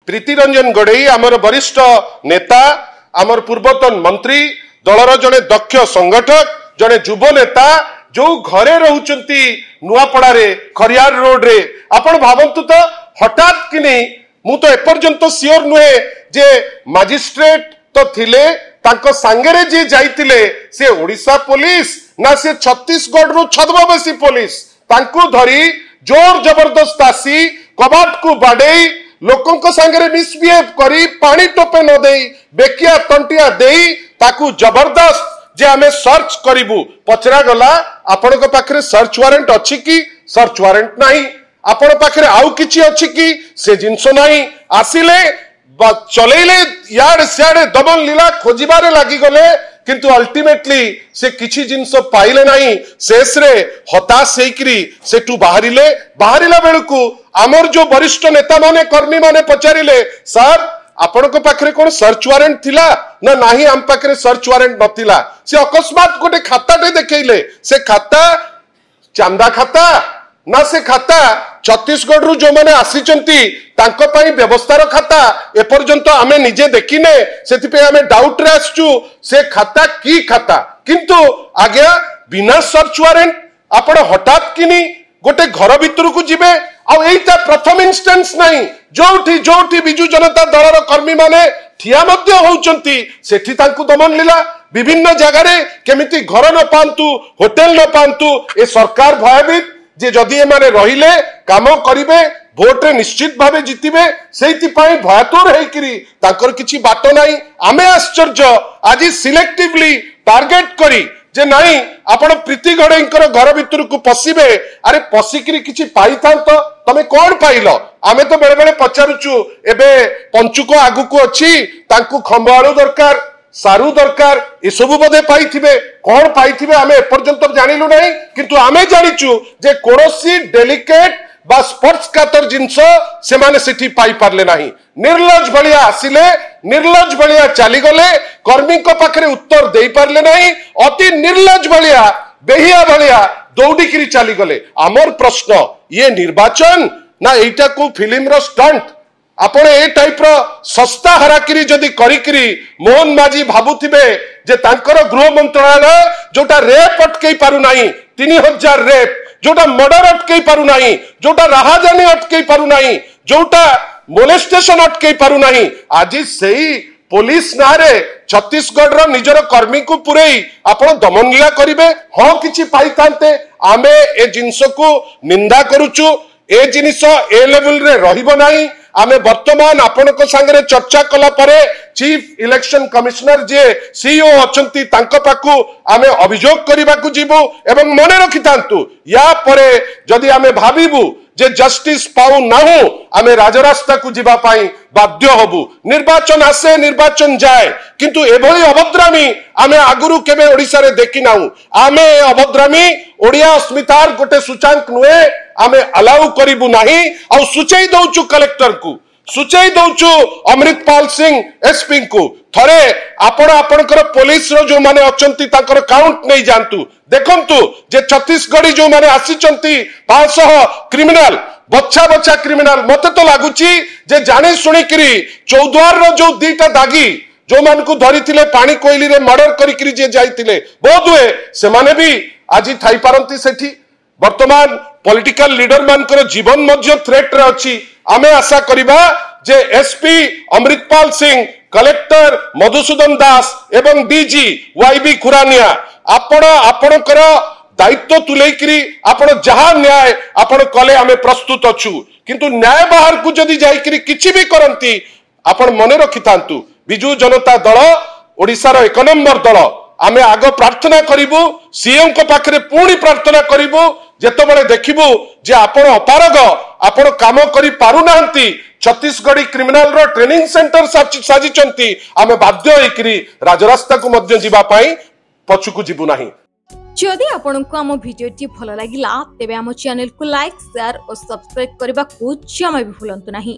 प्रीति रंजन गड़ई आमर वरिष्ठ नेता आमर पूर्वतन मंत्री दलर जड़े दक्ष संगठक जड़े युव नेता जो घरे रहउचंती नुआपड़ारे खरियार रोड रे आपण भावंतु तो हठात कि नहीं मु तो एपर्यंत सियोर नुहे जे मजिस्ट्रेट तो थिले तांको सांगेरे जे जाइतिले से ओडिशा पुलिस ना से छत्तीसगढ़ रु छद्मवेशी पुलिस तांको धरी जोर जबरदस्त आसी कबाट को बाडेई लोकों को सांगेरे मिसबिहेव करी पानी टोपे न देई बेकिया तंटिया देई ताकू जबरदस्त जे हमें सर्च करिबू पचरा गला आपण को पाखरे सर्च वारंट अछि कि सर्च वारंट नाही आपण पाखरे आउ किछि अछि कि से जिंस नाही आसिले चलेले याड सियाडे दमन लीला खोजिबारे लागि गले किंतु अल्टीमेटली से किछि जिंस पाइले नाही शेष रे हताश हेकरी सेटू बाहरिला बेलकू आमर जो वरिष्ठ नेता माने कर्मी माने पचारिले सर आपण को पाखरे कोन सर्च वारंट थिला ना नाही आम पाखरे सर्च वारंट नथिला से अकस्मात गोटे खाताटे देखैले से खाता चांदा खाता ना से खाता छत्तीसगढ़ रु जो माने आसीचंती तांको पई व्यवस्थार खाता एपर्यंत आमे निजे देखिने सेति पे आमे डाउट रे आछू से खाता की खाता किंतु आज्ञा बिना सर्च वारंट आपण हठात किनी गोटे घर भितर को जिबे आ एटा प्रथम इंस्टेंस नाही जोठी बिजु जनता दलर कर्मी माने ठिया मध्य होउचंती सेठी तांकु दमन लीला विभिन्न जगह रे केमिति घर न पांतु होटल न पांतु ए सरकार भयभीत जे जदि एमाने रहिले काम करिवे भोट रे निश्चित भावे जितिबे सेति पई भयतुर हेकरी तांकर किछि बाटो नाही आमे आश्चर्य आज सिलेक्टिवली टार्गेट करी जे नाही आपण प्रीति गड़ेकर घर भितर को पसिबे अरे पसिकरी किछि पाइथांत तमे कोन पाइलो आमे तो बेले बेले पचारुचु एबे पंचुको आगु को अछि तांकु खंबाळो दरकार सारू दरकार ए सब बदे पाइथिबे कोन पाइथिबे आमे एपर्यंत जानिलु नाही किंतु आमे जानिचु जे कोनोसी डेलिकेट बा स्पोर्ट्स कातर जिंस से माने सेठी पाई पारले नाही निर्लज भलिया आसिले निर्लज भलिया चली गले कर्मी को पाखरे उत्तर देई पारले नाही अति निर्लज भलिया बेहिया भलिया दौड़िकी चली गले आमर प्रश्न ये निर्वाचन ना एटा को फिल्म रो स्टंट आपण ए टाइप रो सस्ता हराकिरी जदी करिकिरी मोहन माजी भाबुथिबे जे तांकर गृह मंत्रालय जोटा रेप अटकई पारु नाही 3000 रेप जोटा मर्डर अटकई पारु नाही जोटा राहाजानी अटकई पारु नाही जोटा मोलेस्टेशन अटकई पारु नाही आज सेही पुलिस नारे छत्तीसगढ़ रो निजर कर्मी को पुरेई आपण दमनलीला करिवे हां किछि पाइथांते आमे ए जिंस को निंदा करूचु ए जिनिस ए लेवल रे रहिबो नाही आमे वर्तमान आपण को संगे चर्चा कला परे चीफ इलेक्शन कमिश्नर जे सीईओ अछंती तांको पाकू आमे अभियोग करबा को जीवो एवं मने रखितांतु या परे जदी आमे भाबिबु जे जस्टिस पाउ नाहु आमे राजरास्ता को जीवा पाई बाध्य हबु निर्वाचन आसे निर्वाचन जाए किंतु एभली अभद्रामी आमे आगुरु केबे ओडिसा रे देखि नाहु आमे अभद्रामी ओडिया अस्मितार गोटे सूचांक नुए आमे अलाउ करिबु नाही आ सुचेई दउचु कलेक्टर को सुचेई दउचु अमृतपाल सिंह एसपी को थरे आपण आपनकर पुलिस रो जो माने अचंती ताकर काउंट नै जानतु देखंतु जे छत्तीसगढ़ी जो माने आसीचंती 500 क्रिमिनल बच्चा बच्चा क्रिमिनल मते तो लागुची जे जाने सुनी करी चौद्वार रो जो दीटा दागी जो मान को धरी थिले पानी कोइली रे मर्डर करी करी जे जाइतिले बहुत हुए से माने भी आज थाई पारंती सेठी वर्तमान पॉलिटिकल लीडर मानकर जीवन मध्य थ्रेट रे अछि आमे आशा करिबा जे एसपी अमृतपाल सिंह कलेक्टर मधुसूदन दास एवं डीजी वाईबी खुरानिया आपणकर दायित्व तुलेकरी आपण जहां न्याय आपण कले आमे प्रस्तुत अछु किंतु न्याय बाहर को जदी जाइकरी किछि भी करंती आपण मने रखितांतु बिजू जनता दल ओडिसा रो 1 नंबर दल आमे आग प्रार्थना करिबु सीएम को पाखरे पूरी प्रार्थना करिबु जेतबेले देखिबु जे आपण अपारग आपण काम करि पारु नांती छत्तीसगढ़ी क्रिमिनल रो ट्रेनिंग सेंटर साजिचंती आमे बाध्य होइकरी राजरास्ता को मध्य जीवा पाई पछु को जीवु नाही जदि आपनको आम भिडियोटी भल लागिला तेबे आम चैनल को लाइक शेयर और सब्सक्राइब करबा को जमा भी भूलंतु नाही।